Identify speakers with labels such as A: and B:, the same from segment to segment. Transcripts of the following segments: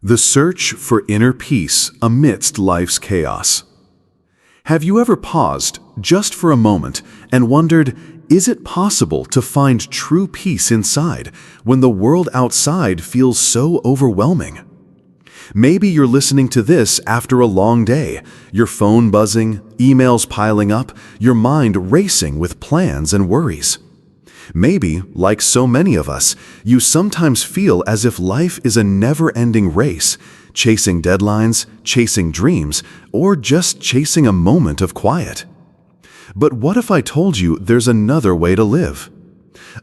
A: The search for inner peace amidst life's chaos. Have you ever paused, just for a moment, and wondered, is it possible to find true peace inside when the world outside feels so overwhelming? Maybe you're listening to this after a long day, your phone buzzing, emails piling up, your mind racing with plans and worries. Maybe, like so many of us, you sometimes feel as if life is a never-ending race, chasing deadlines, chasing dreams, or just chasing a moment of quiet. But what if I told you there's another way to live?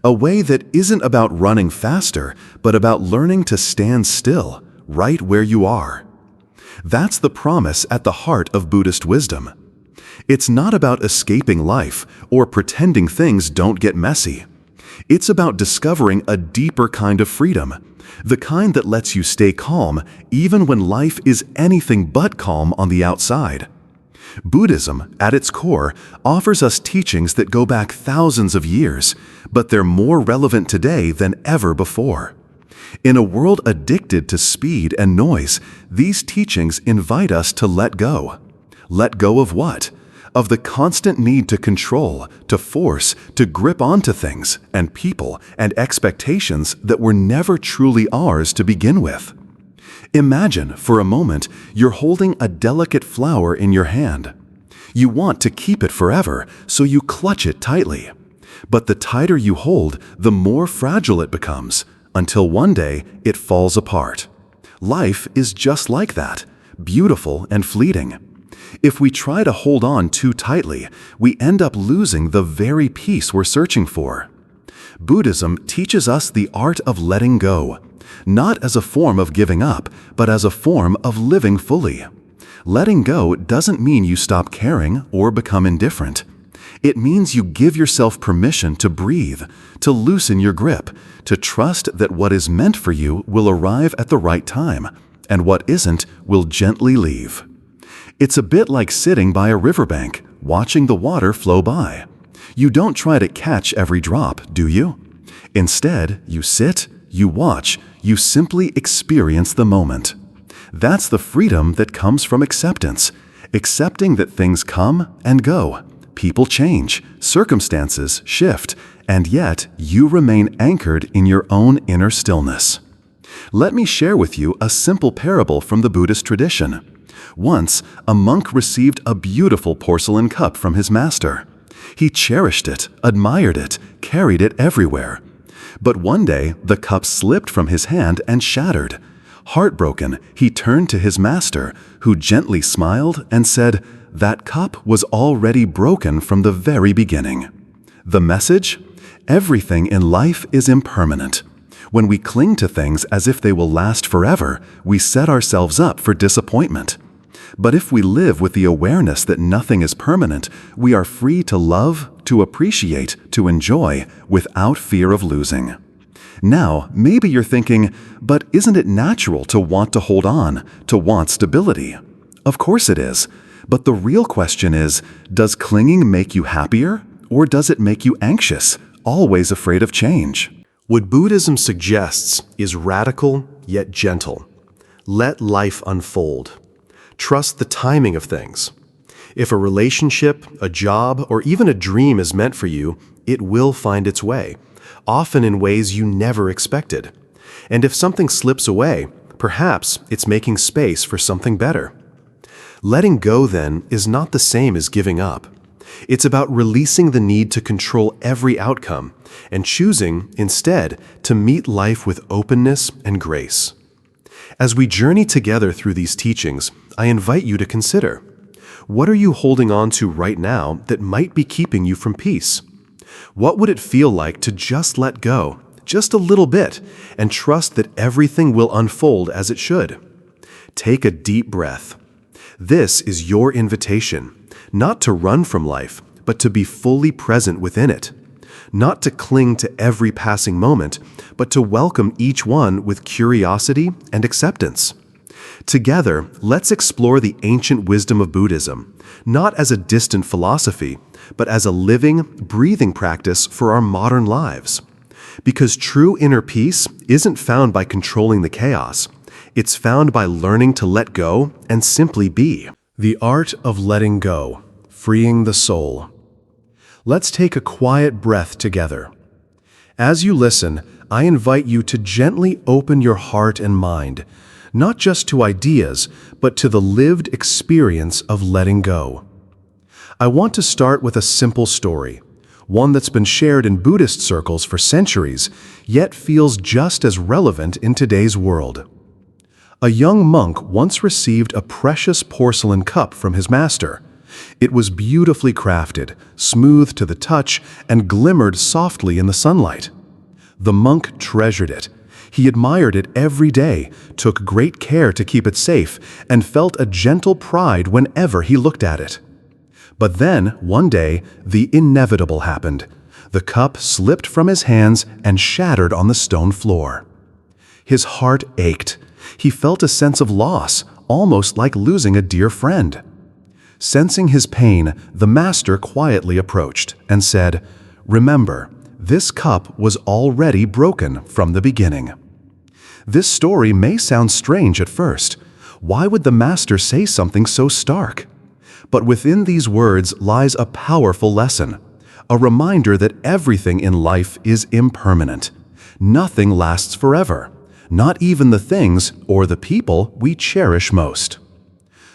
A: A way that isn't about running faster, but about learning to stand still, right where you are. That's the promise at the heart of Buddhist wisdom. It's not about escaping life or pretending things don't get messy. It's about discovering a deeper kind of freedom, the kind that lets you stay calm even when life is anything but calm on the outside. Buddhism, at its core, offers us teachings that go back thousands of years, but they're more relevant today than ever before. In a world addicted to speed and noise, these teachings invite us to let go. Let go of what? Of the constant need to control, to force, to grip onto things and people and expectations that were never truly ours to begin with. Imagine, for a moment, you're holding a delicate flower in your hand. You want to keep it forever, so you clutch it tightly. But the tighter you hold, the more fragile it becomes, until one day it falls apart. Life is just like that, beautiful and fleeting. If we try to hold on too tightly, we end up losing the very peace we're searching for. Buddhism teaches us the art of letting go, not as a form of giving up, but as a form of living fully. Letting go doesn't mean you stop caring or become indifferent. It means you give yourself permission to breathe, to loosen your grip, to trust that what is meant for you will arrive at the right time, and what isn't will gently leave. It's a bit like sitting by a riverbank, watching the water flow by. You don't try to catch every drop, do you? Instead, you sit, you watch, you simply experience the moment. That's the freedom that comes from acceptance, accepting that things come and go, people change, circumstances shift, and yet you remain anchored in your own inner stillness. Let me share with you a simple parable from the Buddhist tradition. Once, a monk received a beautiful porcelain cup from his master. He cherished it, admired it, carried it everywhere. But one day, the cup slipped from his hand and shattered. Heartbroken, he turned to his master, who gently smiled and said, "That cup was already broken from the very beginning." The message? Everything in life is impermanent. When we cling to things as if they will last forever, we set ourselves up for disappointment. But if we live with the awareness that nothing is permanent, we are free to love, to appreciate, to enjoy, without fear of losing. Now, maybe you're thinking, but isn't it natural to want to hold on, to want stability? Of course it is. But the real question is, does clinging make you happier, or does it make you anxious, always afraid of change?
B: What Buddhism suggests is radical yet gentle. Let life unfold. Trust the timing of things. If a relationship, a job, or even a dream is meant for you, it will find its way, often in ways you never expected. And if something slips away, perhaps it's making space for something better. Letting go, then, is not the same as giving up. It's about releasing the need to control every outcome and choosing, instead, to meet life with openness and grace. As we journey together through these teachings, I invite you to consider, what are you holding on to right now that might be keeping you from peace? What would it feel like to just let go, just a little bit, and trust that everything will unfold as it should? Take a deep breath. This is your invitation, not to run from life, but to be fully present within it. Not to cling to every passing moment, but to welcome each one with curiosity and acceptance. Together, let's explore the ancient wisdom of Buddhism, not as a distant philosophy, but as a living, breathing practice for our modern lives. Because true inner peace isn't found by controlling the chaos. It's found by learning to let go and simply be. The art of letting go, freeing the soul. Let's take a quiet breath together. As you listen, I invite you to gently open your heart and mind, not just to ideas, but to the lived experience of letting go. I want to start with a simple story, one that's been shared in Buddhist circles for centuries, yet feels just as relevant in today's world. A young monk once received a precious porcelain cup from his master. It was beautifully crafted, smooth to the touch, and glimmered softly in the sunlight. The monk treasured it. He admired it every day, took great care to keep it safe, and felt a gentle pride whenever he looked at it. But then, one day, the inevitable happened. The cup slipped from his hands and shattered on the stone floor. His heart ached. He felt a sense of loss, almost like losing a dear friend. Sensing his pain, the master quietly approached and said, "Remember, this cup was already broken from the beginning." This story may sound strange at first. Why would the master say something so stark? But within these words lies a powerful lesson, a reminder that everything in life is impermanent. Nothing lasts forever, not even the things or the people we cherish most.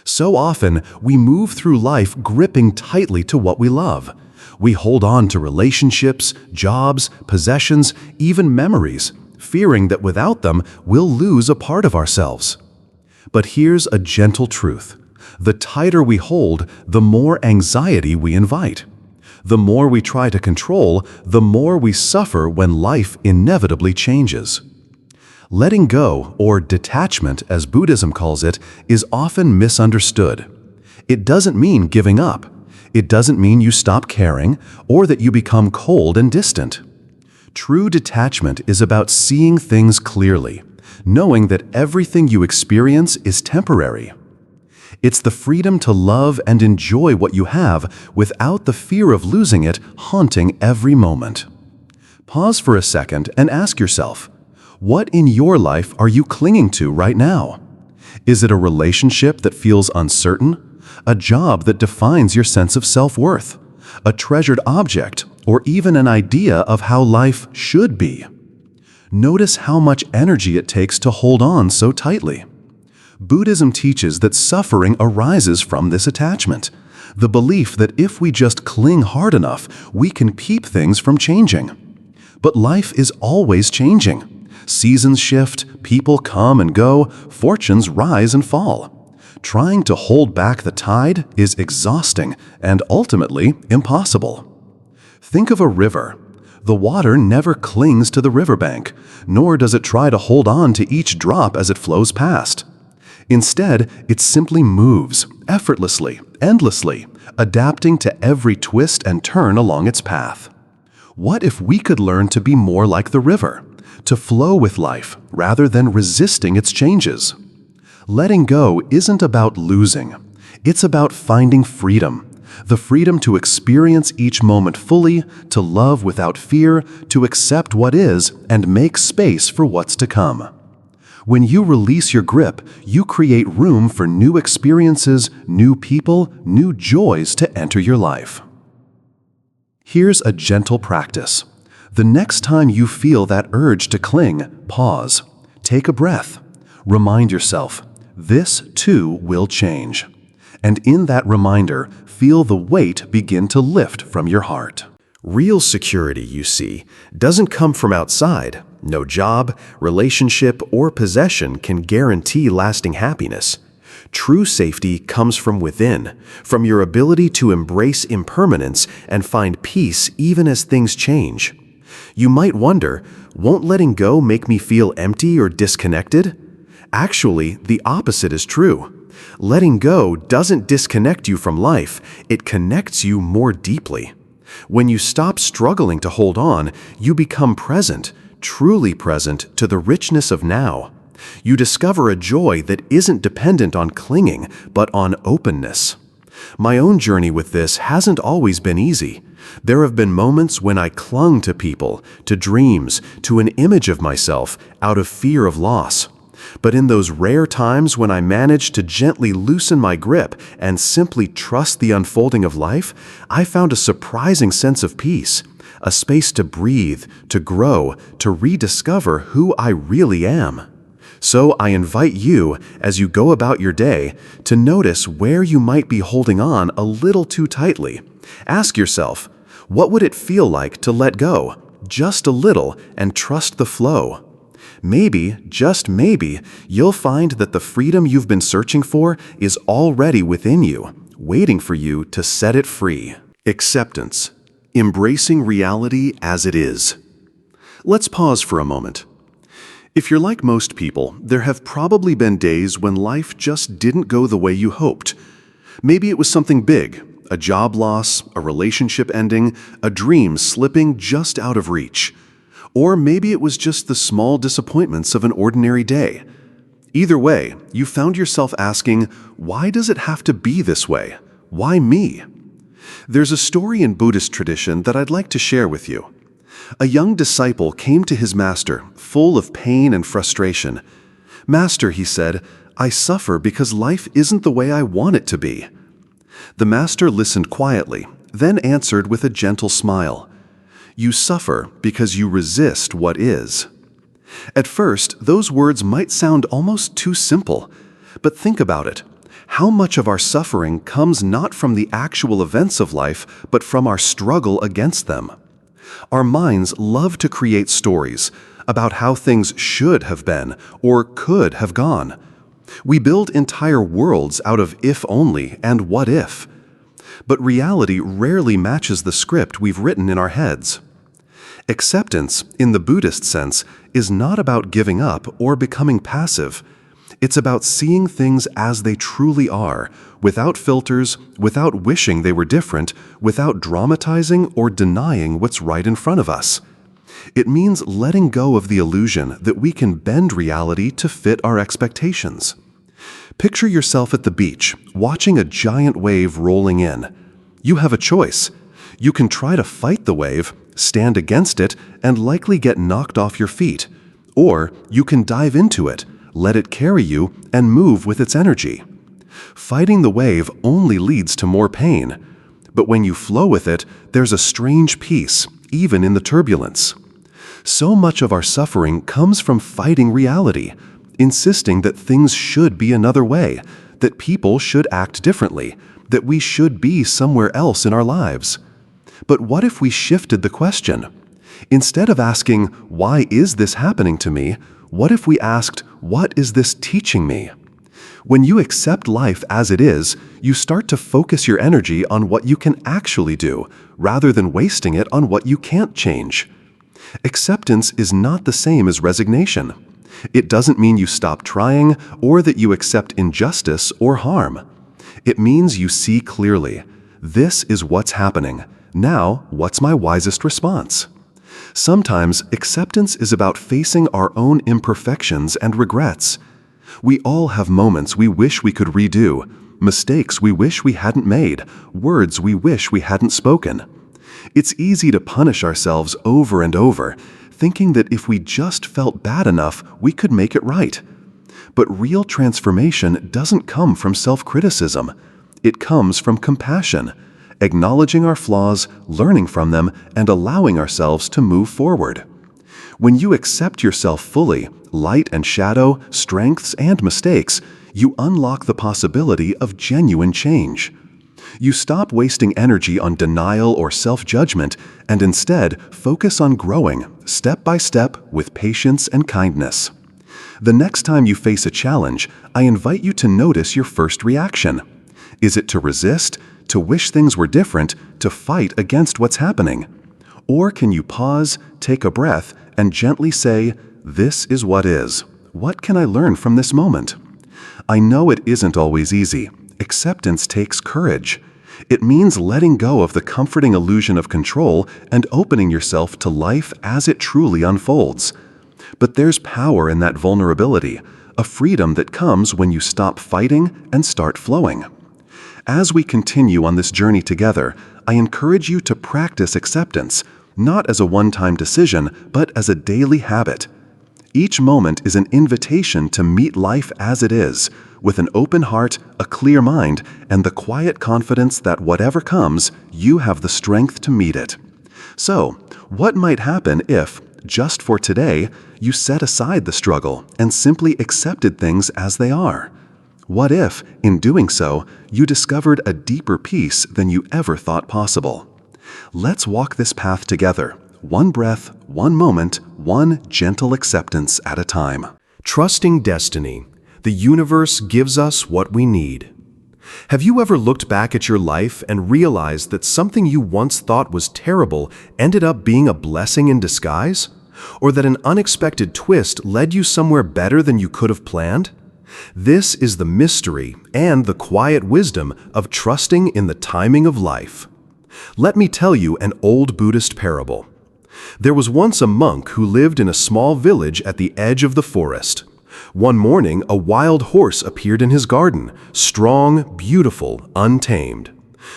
B: So often, we move through life gripping tightly to what we love. We hold on to relationships, jobs, possessions, even memories, fearing that without them, we'll lose a part of ourselves. But here's a gentle truth. The tighter we hold, the more anxiety we invite. The more we try to control, the more we suffer when life inevitably changes. Letting go, or detachment as Buddhism calls it, is often misunderstood. It doesn't mean giving up. It doesn't mean you stop caring, or that you become cold and distant. True detachment is about seeing things clearly, knowing that everything you experience is temporary. It's the freedom to love and enjoy what you have without the fear of losing it haunting every moment. Pause for a second and ask yourself, what in your life are you clinging to right now? Is it a relationship that feels uncertain? A job that defines your sense of self-worth? A treasured object, or even an idea of how life should be? Notice how much energy it takes to hold on so tightly. Buddhism teaches that suffering arises from this attachment, the belief that if we just cling hard enough, we can keep things from changing. But life is always changing. Seasons shift, people come and go, fortunes rise and fall. Trying to hold back the tide is exhausting and ultimately impossible. Think of a river. The water never clings to the riverbank, nor does it try to hold on to each drop as it flows past. Instead, it simply moves, effortlessly, endlessly, adapting to every twist and turn along its path. What if we could learn to be more like the river, to flow with life rather than resisting its changes? Letting go isn't about losing. It's about finding freedom. The freedom to experience each moment fully, to love without fear, to accept what is, and make space for what's to come. When you release your grip, you create room for new experiences, new people, new joys to enter your life. Here's a gentle practice. The next time you feel that urge to cling, pause. Take a breath. Remind yourself, this too will change. And in that reminder, feel the weight begin to lift from your heart. Real security, you see, doesn't come from outside. No job, relationship, or possession can guarantee lasting happiness. True safety comes from within, from your ability to embrace impermanence and find peace even as things change. You might wonder, won't letting go make me feel empty or disconnected? Actually, the opposite is true. Letting go doesn't disconnect you from life, it connects you more deeply. When you stop struggling to hold on, you become present, truly present to the richness of now. You discover a joy that isn't dependent on clinging, but on openness. My own journey with this hasn't always been easy. There have been moments when I clung to people, to dreams, to an image of myself out of fear of loss. But in those rare times when I manage to gently loosen my grip and simply trust the unfolding of life, I found a surprising sense of peace, a space to breathe, to grow, to rediscover who I really am. So I invite you, as you go about your day, to notice where you might be holding on a little too tightly. Ask yourself, what would it feel like to let go, just a little, and trust the flow? Maybe, just maybe, you'll find that the freedom you've been searching for is already within you, waiting for you to set it free. Acceptance. Embracing reality as it is. Let's pause for a moment. If you're like most people, there have probably been days when life just didn't go the way you hoped. Maybe it was something big, a job loss, a relationship ending, a dream slipping just out of reach. Or maybe it was just the small disappointments of an ordinary day. Either way, you found yourself asking, why does it have to be this way? Why me? There's a story in Buddhist tradition that I'd like to share with you. A young disciple came to his master, full of pain and frustration. "Master," he said, "I suffer because life isn't the way I want it to be." The master listened quietly, then answered with a gentle smile. "You suffer because you resist what is." At first, those words might sound almost too simple, but think about it. How much of our suffering comes not from the actual events of life, but from our struggle against them? Our minds love to create stories about how things should have been or could have gone. We build entire worlds out of if only and what if. But reality rarely matches the script we've written in our heads. Acceptance, in the Buddhist sense, is not about giving up or becoming passive. It's about seeing things as they truly are, without filters, without wishing they were different, without dramatizing or denying what's right in front of us. It means letting go of the illusion that we can bend reality to fit our expectations. Picture yourself at the beach, watching a giant wave rolling in. You have a choice. You can try to fight the wave, stand against it, and likely get knocked off your feet. Or you can dive into it, let it carry you, and move with its energy. Fighting the wave only leads to more pain. But when you flow with it, there's a strange peace, even in the turbulence. So much of our suffering comes from fighting reality, insisting that things should be another way, that people should act differently, that we should be somewhere else in our lives. But what if we shifted the question? Instead of asking, "Why is this happening to me?" what if we asked, "What is this teaching me?" When you accept life as it is, you start to focus your energy on what you can actually do, rather than wasting it on what you can't change. Acceptance is not the same as resignation. It doesn't mean you stop trying or that you accept injustice or harm. It means you see clearly. This is what's happening. Now, what's my wisest response? Sometimes acceptance is about facing our own imperfections and regrets. We all have moments we wish we could redo, mistakes we wish we hadn't made, words we wish we hadn't spoken. It's easy to punish ourselves over and over, thinking that if we just felt bad enough, we could make it right. But real transformation doesn't come from self-criticism. It comes from compassion, acknowledging our flaws, learning from them, and allowing ourselves to move forward. When you accept yourself fully, light and shadow, strengths and mistakes, you unlock the possibility of genuine change. You stop wasting energy on denial or self-judgment and instead focus on growing, step by step, with patience and kindness. The next time you face a challenge, I invite you to notice your first reaction. Is it to resist, to wish things were different, to fight against what's happening? Or can you pause, take a breath, and gently say, "This is what is. What can I learn from this moment?" I know it isn't always easy. Acceptance takes courage. It means letting go of the comforting illusion of control and opening yourself to life as it truly unfolds. But there's power in that vulnerability, a freedom that comes when you stop fighting and start flowing. As we continue on this journey together, I encourage you to practice acceptance, not as a one-time decision, but as a daily habit.
A: Each moment is an invitation to meet life as it is, with an open heart, a clear mind, and the quiet confidence that whatever comes, you have the strength to meet it. So, what might happen if, just for today, you set aside the struggle and simply accepted things as they are? What if, in doing so, you discovered a deeper peace than you ever thought possible? Let's walk this path together, one breath, one moment, one gentle acceptance at a time.
B: Trusting destiny. The universe gives us what we need. Have you ever looked back at your life and realized that something you once thought was terrible ended up being a blessing in disguise? Or that an unexpected twist led you somewhere better than you could have planned? This is the mystery and the quiet wisdom of trusting in the timing of life. Let me tell you an old Buddhist parable. There was once a monk who lived in a small village at the edge of the forest. One morning, a wild horse appeared in his garden, strong, beautiful, untamed.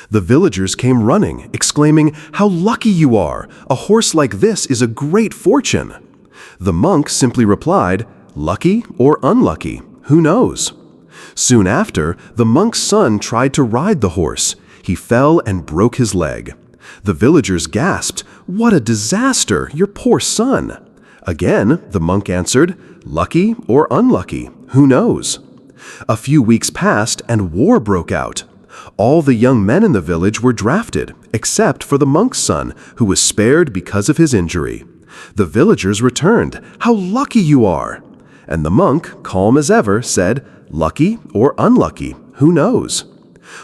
B: The villagers came running, exclaiming, "How lucky you are! A horse like this is a great fortune!" The monk simply replied, "Lucky or unlucky, who knows?" Soon after, the monk's son tried to ride the horse. He fell and broke his leg. The villagers gasped, "What a disaster! Your poor son!" Again, the monk answered, "Lucky or unlucky, who knows?" A few weeks passed and war broke out. All the young men in the village were drafted, except for the monk's son, who was spared because of his injury. The villagers returned, "How lucky you are!" And the monk, calm as ever, said, "Lucky or unlucky, who knows?"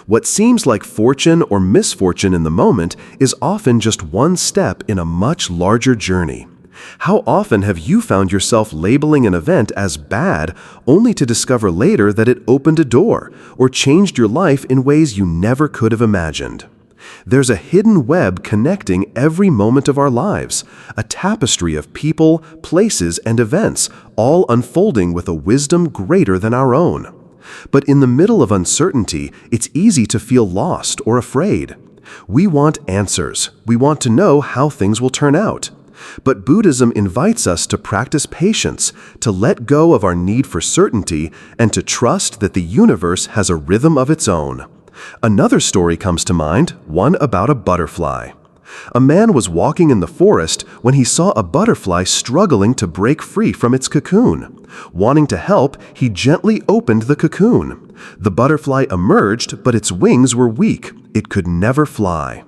B: What seems like fortune or misfortune in the moment is often just one step in a much larger journey. How often have you found yourself labeling an event as bad only to discover later that it opened a door or changed your life in ways you never could have imagined? There's a hidden web connecting every moment of our lives, a tapestry of people, places, and events, all unfolding with a wisdom greater than our own. But in the middle of uncertainty, it's easy to feel lost or afraid. We want answers. We want to know how things will turn out. But Buddhism invites us to practice patience, to let go of our need for certainty, and to trust that the universe has a rhythm of its own. Another story comes to mind, one about a butterfly. A man was walking in the forest when he saw a butterfly struggling to break free from its cocoon. Wanting to help, he gently opened the cocoon. The butterfly emerged, but its wings were weak. It could never fly.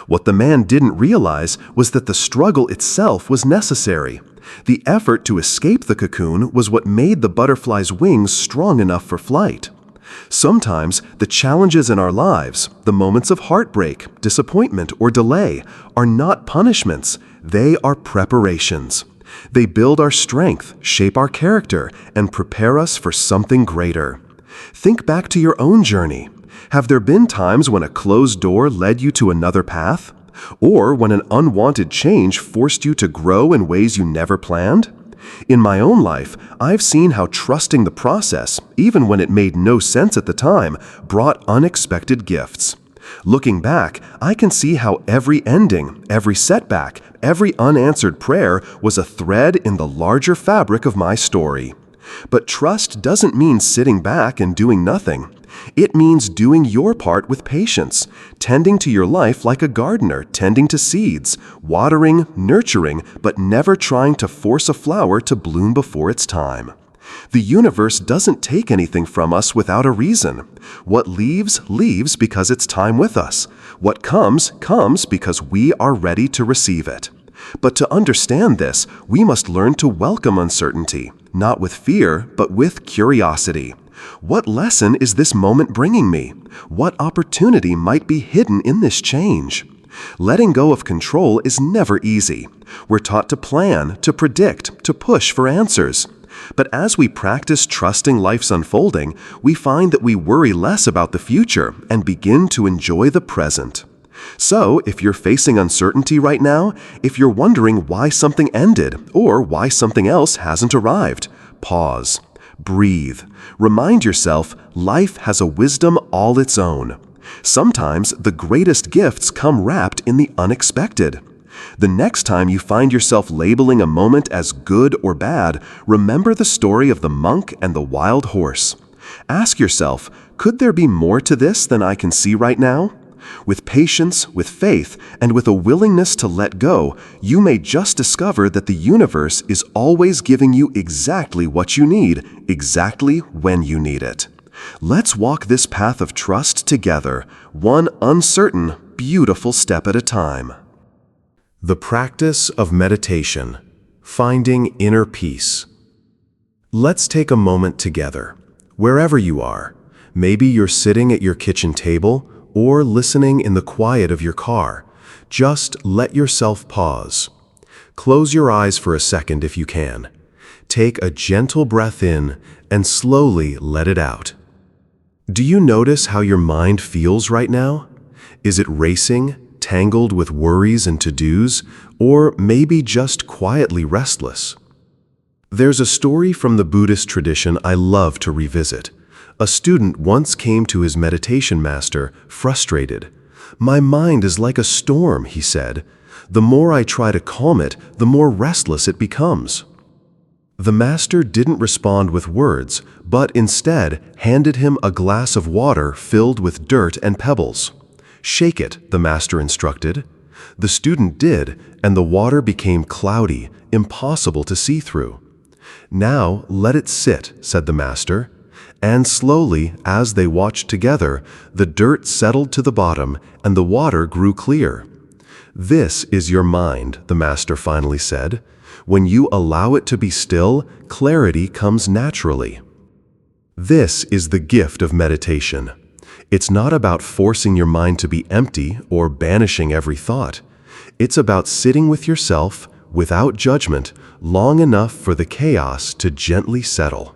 B: What the man didn't realize was that the struggle itself was necessary. The effort to escape the cocoon was what made the butterfly's wings strong enough for flight. Sometimes the challenges in our lives, the moments of heartbreak, disappointment, or delay, are not punishments. They are preparations. They build our strength, shape our character, and prepare us for something greater. Think back to your own journey. Have there been times when a closed door led you to another path? Or when an unwanted change forced you to grow in ways you never planned? In my own life, I've seen how trusting the process, even when it made no sense at the time, brought unexpected gifts. Looking back, I can see how every ending, every setback, every unanswered prayer was a thread in the larger fabric of my story. But trust doesn't mean sitting back and doing nothing. It means doing your part with patience, tending to your life like a gardener tending to seeds, watering, nurturing, but never trying to force a flower to bloom before its time. The universe doesn't take anything from us without a reason. What leaves, leaves because it's time with us. What comes, comes because we are ready to receive it. But to understand this, we must learn to welcome uncertainty, not with fear, but with curiosity. What lesson is this moment bringing me? What opportunity might be hidden in this change? Letting go of control is never easy. We're taught to plan, to predict, to push for answers. But as we practice trusting life's unfolding, we find that we worry less about the future and begin to enjoy the present. So, if you're facing uncertainty right now, if you're wondering why something ended or why something else hasn't arrived, pause. Breathe. Remind yourself life has a wisdom all its own. Sometimes the greatest gifts come wrapped in the unexpected. The next time you find yourself labeling a moment as good or bad, remember the story of the monk and the wild horse. Ask yourself, could there be more to this than I can see right now? With patience, with faith, and with a willingness to let go, you may just discover that the universe is always giving you exactly what you need, exactly when you need it. Let's walk this path of trust together, one uncertain, beautiful step at a time.
A: The practice of meditation, finding inner peace. Let's take a moment together, wherever you are. Maybe you're sitting at your kitchen table or listening in the quiet of your car. Just let yourself pause. Close your eyes for a second if you can. Take a gentle breath in and slowly let it out. Do you notice how your mind feels right now? Is it racing, tangled with worries and to-dos, or maybe just quietly restless? There's a story from the Buddhist tradition I love to revisit. A student once came to his meditation master, frustrated. "My mind is like a storm," he said. "The more I try to calm it, the more restless it becomes." The master didn't respond with words, but instead handed him a glass of water filled with dirt and pebbles. "Shake it," the master instructed. The student did, and the water became cloudy, impossible to see through. "Now let it sit," said the master. And slowly, as they watched together, the dirt settled to the bottom and the water grew clear. "This is your mind," the master finally said. "When you allow it to be still, clarity comes naturally." This is the gift of meditation. It's not about forcing your mind to be empty or banishing every thought. It's about sitting with yourself, without judgment, long enough for the chaos to gently settle.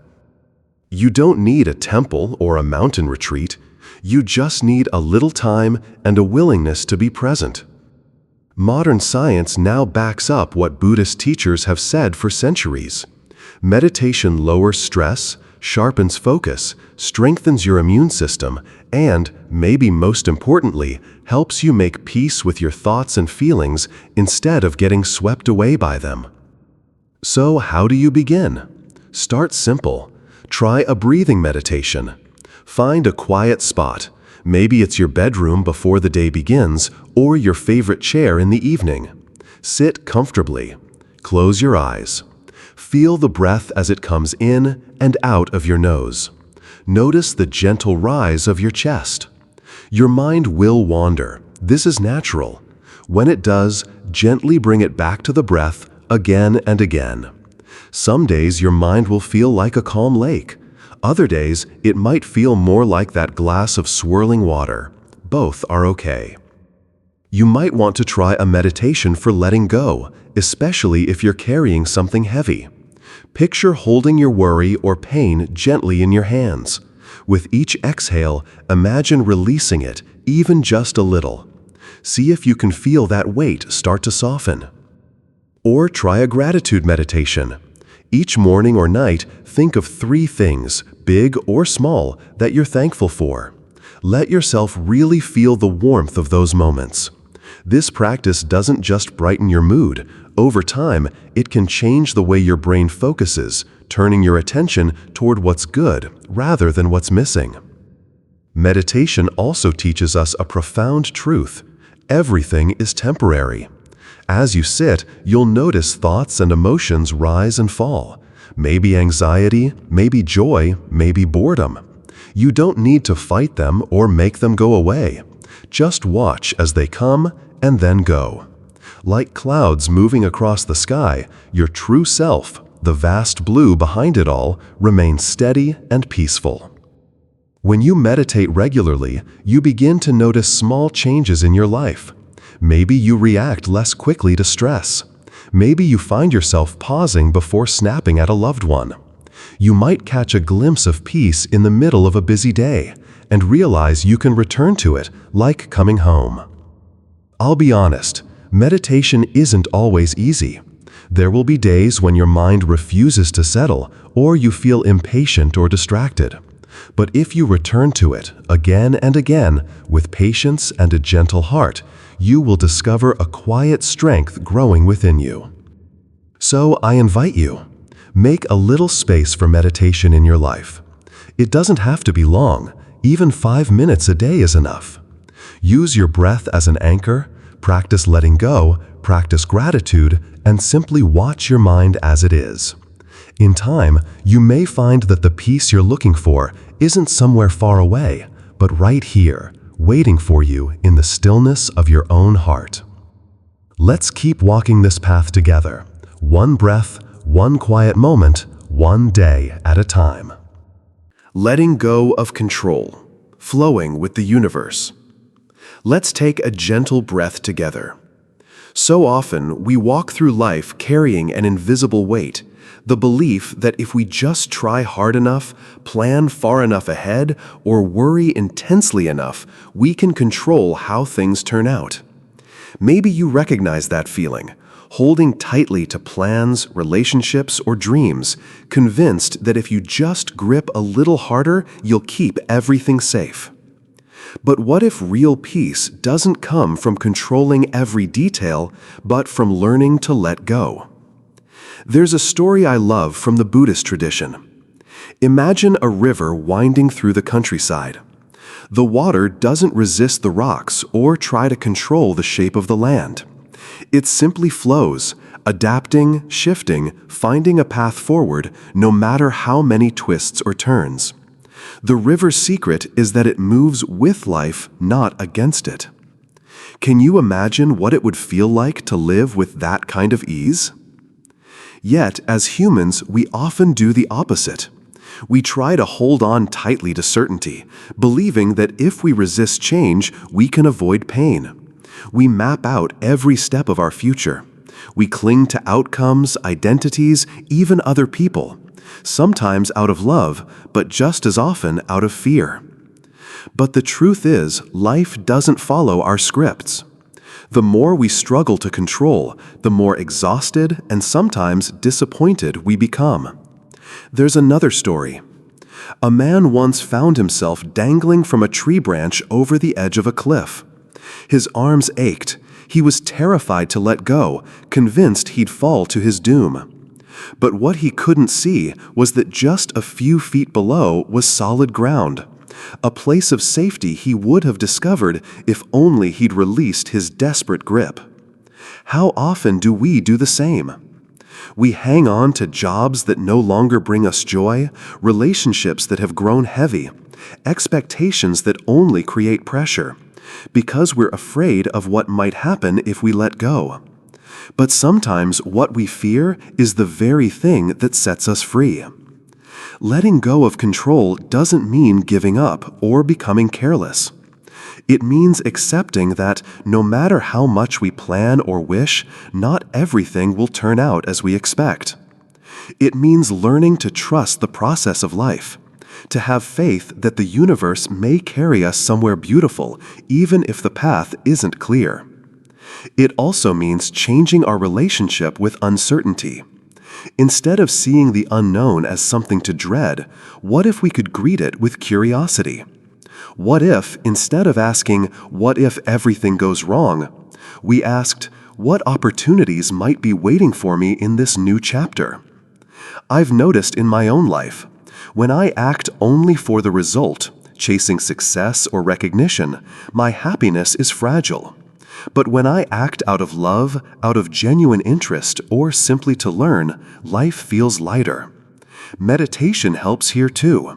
A: You don't need a temple or a mountain retreat. You just need a little time and a willingness to be present. Modern science now backs up what Buddhist teachers have said for centuries. Meditation lowers stress, sharpens focus, strengthens your immune system, and, maybe most importantly, helps you make peace with your thoughts and feelings instead of getting swept away by them. So how do you begin? Start simple. Try a breathing meditation. Find a quiet spot. Maybe it's your bedroom before the day begins, or your favorite chair in the evening. Sit comfortably. Close your eyes. Feel the breath as it comes in and out of your nose. Notice the gentle rise of your chest. Your mind will wander. This is natural. When it does, gently bring it back to the breath again and again. Some days your mind will feel like a calm lake. Other days, it might feel more like that glass of swirling water. Both are okay. You might want to try a meditation for letting go, especially if you're carrying something heavy. Picture holding your worry or pain gently in your hands. With each exhale, imagine releasing it, even just a little. See if you can feel that weight start to soften. Or try a gratitude meditation. Each morning or night, think of 3 things, big or small, that you're thankful for. Let yourself really feel the warmth of those moments. This practice doesn't just brighten your mood. Over time, it can change the way your brain focuses, turning your attention toward what's good rather than what's missing. Meditation also teaches us a profound truth. Everything is temporary. As you sit, you'll notice thoughts and emotions rise and fall. Maybe anxiety, maybe joy, maybe boredom. You don't need to fight them or make them go away. Just watch as they come and then go. Like clouds moving across the sky, your true self, the vast blue behind it all, remains steady and peaceful. When you meditate regularly, you begin to notice small changes in your life. Maybe you react less quickly to stress. Maybe you find yourself pausing before snapping at a loved one. You might catch a glimpse of peace in the middle of a busy day and realize you can return to it like coming home. I'll be honest, meditation isn't always easy. There will be days when your mind refuses to settle or you feel impatient or distracted. But if you return to it again and again with patience and a gentle heart,
B: you will discover a quiet strength growing within you. So I invite you, make a little space for meditation in your life. It doesn't have to be long, even 5 minutes a day is enough. Use your breath as an anchor, practice letting go, practice gratitude, and simply watch your mind as it is. In time, you may find that the peace you're looking for isn't somewhere far away, but right here, waiting for you in the stillness of your own heart. Let's keep walking this path together, one breath, one quiet moment, one day at a time. Letting go of control, flowing with the universe. Let's take a gentle breath together. So often, we walk through life carrying an invisible weight, the belief that if we just try hard enough, plan far enough ahead, or worry intensely enough, we can control how things turn out. Maybe you recognize that feeling, holding tightly to plans, relationships, or dreams, convinced that if you just grip a little harder, you'll keep everything safe. But what if real peace doesn't come from controlling every detail, but from learning to let go? There's a story I love from the Buddhist tradition. Imagine a river winding through the countryside. The water doesn't resist the rocks or try to control the shape of the land. It simply flows, adapting, shifting, finding a path forward, no matter how many twists or turns. The river's secret is that it moves with life, not against it. Can you imagine what it would feel like to live with that kind of ease? Yet, as humans, we often do the opposite. We try to hold on tightly to certainty, believing that if we resist change, we can avoid pain. We map out every step of our future. We cling to outcomes, identities, even other people, sometimes out of love, but just as often out of fear. But the truth is, life doesn't follow our scripts. The more we struggle to control, the more exhausted and sometimes disappointed we become. There's another story. A man once found himself dangling from a tree branch over the edge of a cliff. His arms ached. He was terrified to let go, convinced he'd fall to his doom. But what he couldn't see was that just a few feet below was solid ground, a place of safety he would have discovered if only he'd released his desperate grip. How often do we do the same? We hang on to jobs that no longer bring us joy, relationships that have grown heavy, expectations that only create pressure, because we're afraid of what might happen if we let go. But sometimes what we fear is the very thing that sets us free. Letting go of control doesn't mean giving up or becoming careless. It means accepting that no matter how much we plan or wish, not everything will turn out as we expect. It means learning to trust the process of life, to have faith that the universe may carry us somewhere beautiful, even if the path isn't clear. It also means changing our relationship with uncertainty. Instead of seeing the unknown as something to dread, what if we could greet it with curiosity? What if, instead of asking, "What if everything goes wrong?" we asked, "What opportunities might be waiting for me in this new chapter?" I've noticed in my own life, when I act only for the result, chasing success or recognition, my happiness is fragile. But when I act out of love, out of genuine interest, or simply to learn, life feels lighter. Meditation helps here too.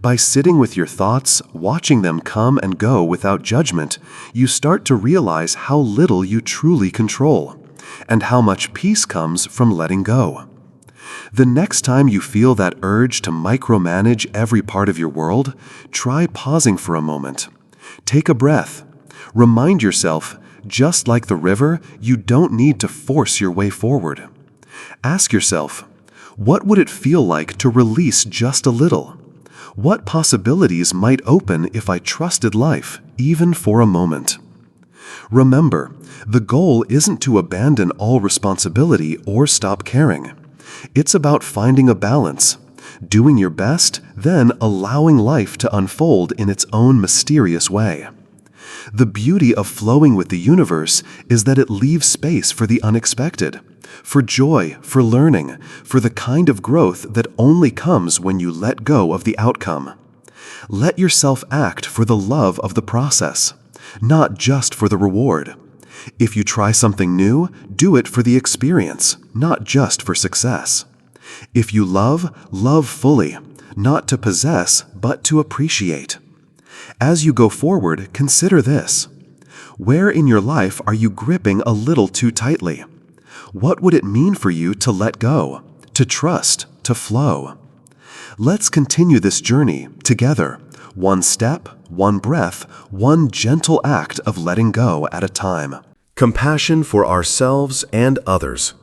B: By sitting with your thoughts, watching them come and go without judgment, you start to realize how little you truly control, and how much peace comes from letting go. The next time you feel that urge to micromanage every part of your world, try pausing for a moment. Take a breath. Remind yourself, just like the river, you don't need to force your way forward. Ask yourself, what would it feel like to release just a little? What possibilities might open if I trusted life, even for a moment? Remember, the goal isn't to abandon all responsibility or stop caring. It's about finding a balance, doing your best, then allowing life to unfold in its own mysterious way. The beauty of flowing with the universe is that it leaves space for the unexpected, for joy, for learning, for the kind of growth that only comes when you let go of the outcome. Let yourself act for the love of the process, not just for the reward. If you try something new, do it for the experience, not just for success. If you love, love fully, not to possess, but to appreciate. As you go forward, consider this. Where in your life are you gripping a little too tightly? What would it mean for you to let go, to trust, to flow? Let's continue this journey together, one step, one breath, one gentle act of letting go at a time. Compassion for ourselves and others.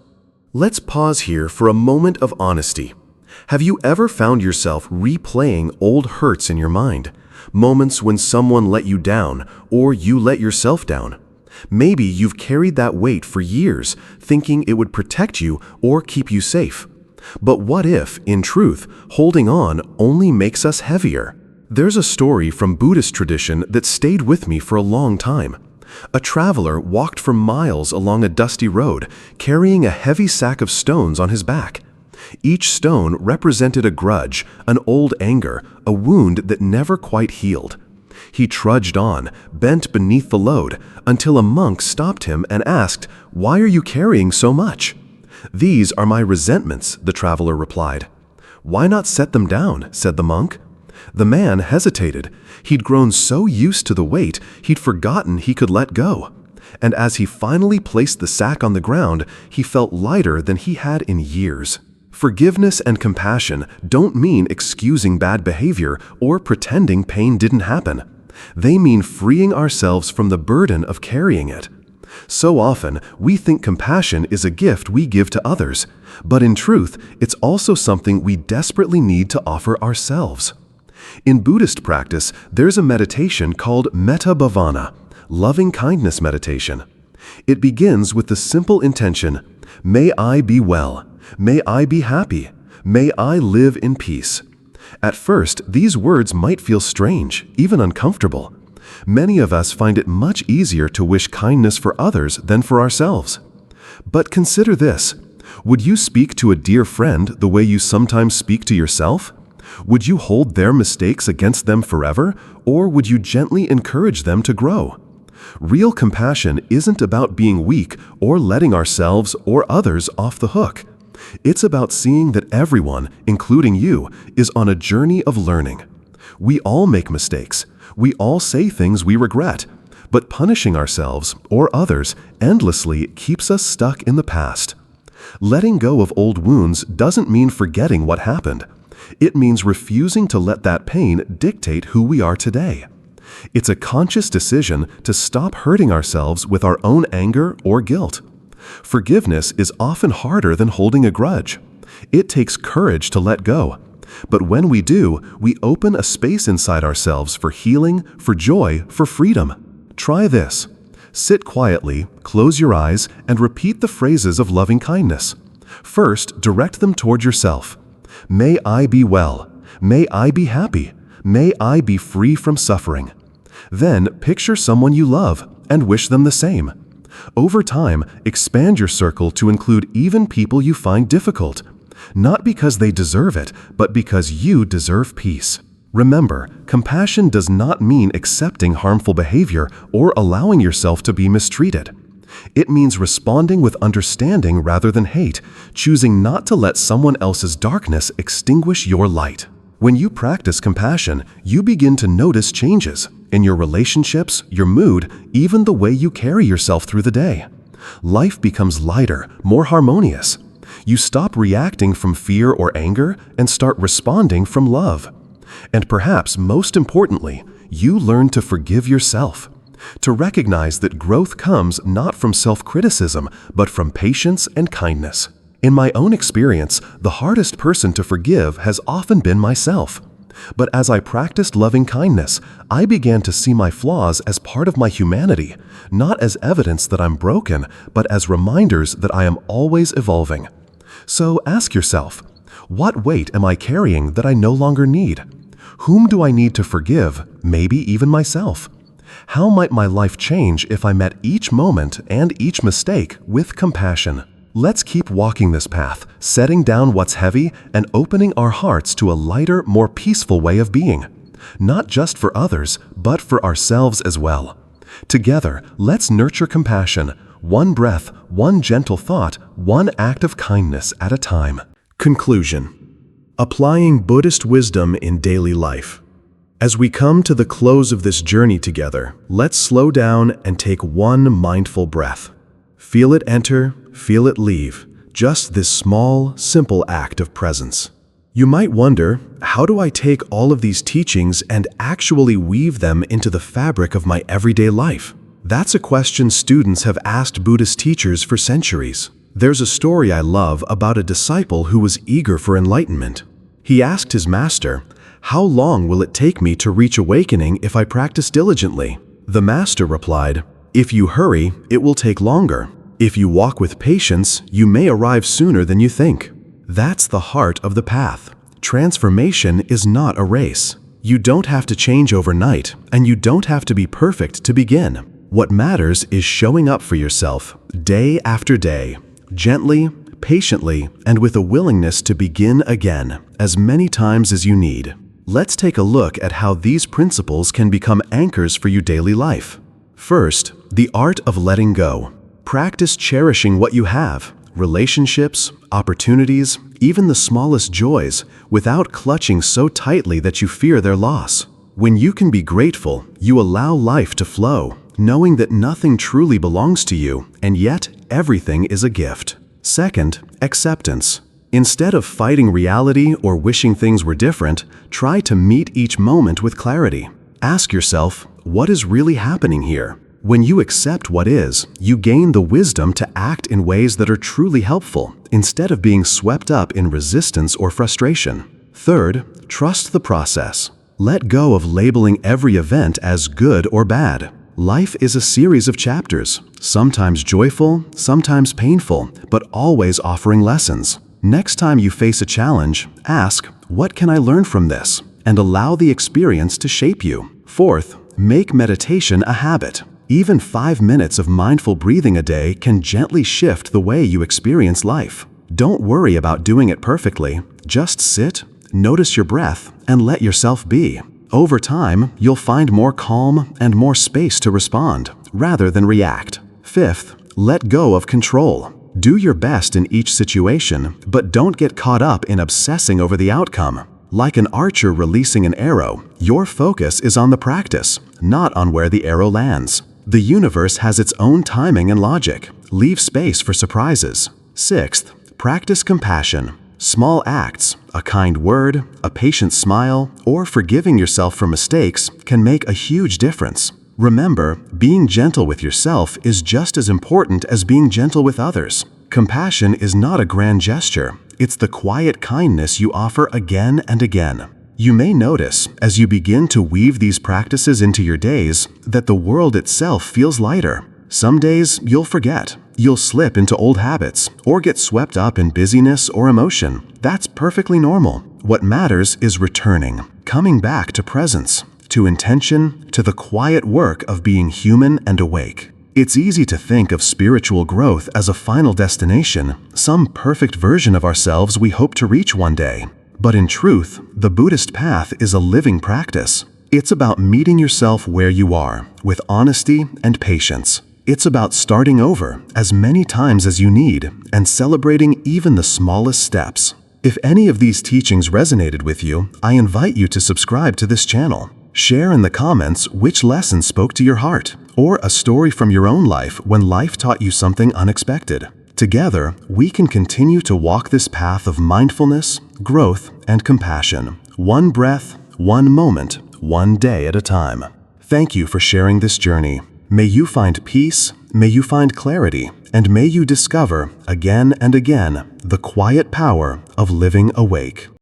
B: Let's pause here for a moment of honesty. Have you ever found yourself replaying old hurts in your mind? Moments when someone let you down, or you let yourself down? Maybe you've carried that weight for years, thinking it would protect you or keep you safe. But what if, in truth, holding on only makes us heavier? There's a story from Buddhist tradition that stayed with me for a long time. A traveler walked for miles along a dusty road, carrying a heavy sack of stones on his back. Each stone represented a grudge, an old anger, a wound that never quite healed. He trudged on, bent beneath the load, until a monk stopped him and asked, "Why are you carrying so much?" "These are my resentments," the traveler replied. "Why not set them down?" said the monk. The man hesitated. He'd grown so used to the weight, he'd forgotten he could let go. And as he finally placed the sack on the ground, he felt lighter than he had in years. Forgiveness and compassion don't mean excusing bad behavior or pretending pain didn't happen. They mean freeing ourselves from the burden of carrying it. So often, we think compassion is a gift we give to others, but in truth, it's also something we desperately need to offer ourselves. In Buddhist practice, there's a meditation called metta bhavana, loving kindness meditation. It begins with the simple intention, "May I be well. May I be happy. May I live in peace." At first, these words might feel strange, even uncomfortable. Many of us find it much easier to wish kindness for others than for ourselves. But consider this. Would you speak to a dear friend the way you sometimes speak to yourself? Would you hold their mistakes against them forever, or would you gently encourage them to grow? Real compassion isn't about being weak or letting ourselves or others off the hook. It's about seeing that everyone, including you, is on a journey of learning. We all make mistakes. We all say things we regret. But punishing ourselves or others endlessly keeps us stuck in the past. Letting go of old wounds doesn't mean forgetting what happened. It means refusing to let that pain dictate who we are today. It's a conscious decision to stop hurting ourselves with our own anger or guilt. Forgiveness is often harder than holding a grudge. It takes courage to let go. But when we do, we open a space inside ourselves for healing, for joy, for freedom. Try this. Sit quietly, close your eyes, and repeat the phrases of loving kindness. First, direct them toward yourself. May I be well. May I be happy. May I be free from suffering. Then, picture someone you love and wish them the same. Over time, expand your circle to include even people you find difficult, not because they deserve it, but because you deserve peace. Remember, compassion does not mean accepting harmful behavior or allowing yourself to be mistreated. It means responding with understanding rather than hate, choosing not to let someone else's darkness extinguish your light. When you practice compassion, you begin to notice changes in your relationships, your mood, even the way you carry yourself through the day. Life becomes lighter, more harmonious. You stop reacting from fear or anger and start responding from love. And perhaps most importantly, you learn to forgive yourself, to recognize that growth comes not from self-criticism, but from patience and kindness. In my own experience, the hardest person to forgive has often been myself. But as I practiced loving kindness, I began to see my flaws as part of my humanity, not as evidence that I'm broken, but as reminders that I am always evolving. So ask yourself, what weight am I carrying that I no longer need? Whom do I need to forgive, maybe even myself? How might my life change if I met each moment and each mistake with compassion? Let's keep walking this path, setting down what's heavy and opening our hearts to a lighter, more peaceful way of being. Not just for others, but for ourselves as well. Together, let's nurture compassion, one breath, one gentle thought, one act of kindness at a time.
A: Conclusion. Applying Buddhist wisdom in daily life. As we come to the close of this journey together, let's slow down and take one mindful breath. Feel it enter, feel it leave, just this small, simple act of presence. You might wonder, how do I take all of these teachings and actually weave them into the fabric of my everyday life? That's a question students have asked Buddhist teachers for centuries. There's a story I love about a disciple who was eager for enlightenment. He asked his master, "How long will it take me to reach awakening if I practice diligently?" The master replied, "If you hurry, it will take longer. If you walk with patience, you may arrive sooner than you think." That's the heart of the path. Transformation is not a race. You don't have to change overnight, and you don't have to be perfect to begin. What matters is showing up for yourself day after day, gently, patiently, and with a willingness to begin again as many times as you need. Let's take a look at how these principles can become anchors for your daily life. First, the art of letting go. Practice cherishing what you have, relationships, opportunities, even the smallest joys, without clutching so tightly that you fear their loss. When you can be grateful, you allow life to flow, knowing that nothing truly belongs to you, and yet everything is a gift. Second, acceptance. Instead of fighting reality or wishing things were different, try to meet each moment with clarity. Ask yourself, what is really happening here? When you accept what is, you gain the wisdom to act in ways that are truly helpful, instead of being swept up in resistance or frustration. Third, trust the process. Let go of labeling every event as good or bad. Life is a series of chapters, sometimes joyful, sometimes painful, but always offering lessons. Next time you face a challenge, ask, "What can I learn from this?" and allow the experience to shape you. Fourth, make meditation a habit. Even 5 minutes of mindful breathing a day can gently shift the way you experience life. Don't worry about doing it perfectly. Just sit, notice your breath, and let yourself be. Over time, you'll find more calm and more space to respond, rather than react. Fifth, let go of control. Do your best in each situation, but don't get caught up in obsessing over the outcome. Like an archer releasing an arrow, your focus is on the practice, not on where the arrow lands. The universe has its own timing and logic. Leave space for surprises. Sixth, practice compassion. Small acts, a kind word, a patient smile, or forgiving yourself for mistakes can make a huge difference. Remember, being gentle with yourself is just as important as being gentle with others. Compassion is not a grand gesture. It's the quiet kindness you offer again and again. You may notice, as you begin to weave these practices into your days, that the world itself feels lighter. Some days you'll forget. You'll slip into old habits, or get swept up in busyness or emotion. That's perfectly normal. What matters is returning, coming back to presence, to intention, to the quiet work of being human and awake. It's easy to think of spiritual growth as a final destination, some perfect version of ourselves we hope to reach one day. But in truth, the Buddhist path is a living practice. It's about meeting yourself where you are, with honesty and patience. It's about starting over as many times as you need and celebrating even the smallest steps. If any of these teachings resonated with you, I invite you to subscribe to this channel. Share in the comments which lesson spoke to your heart, or a story from your own life when life taught you something unexpected. Together, we can continue to walk this path of mindfulness, growth, and compassion, one breath, one moment, one day at a time. Thank you for sharing this journey. May you find peace, may you find clarity, and may you discover, again and again, the quiet power of living awake.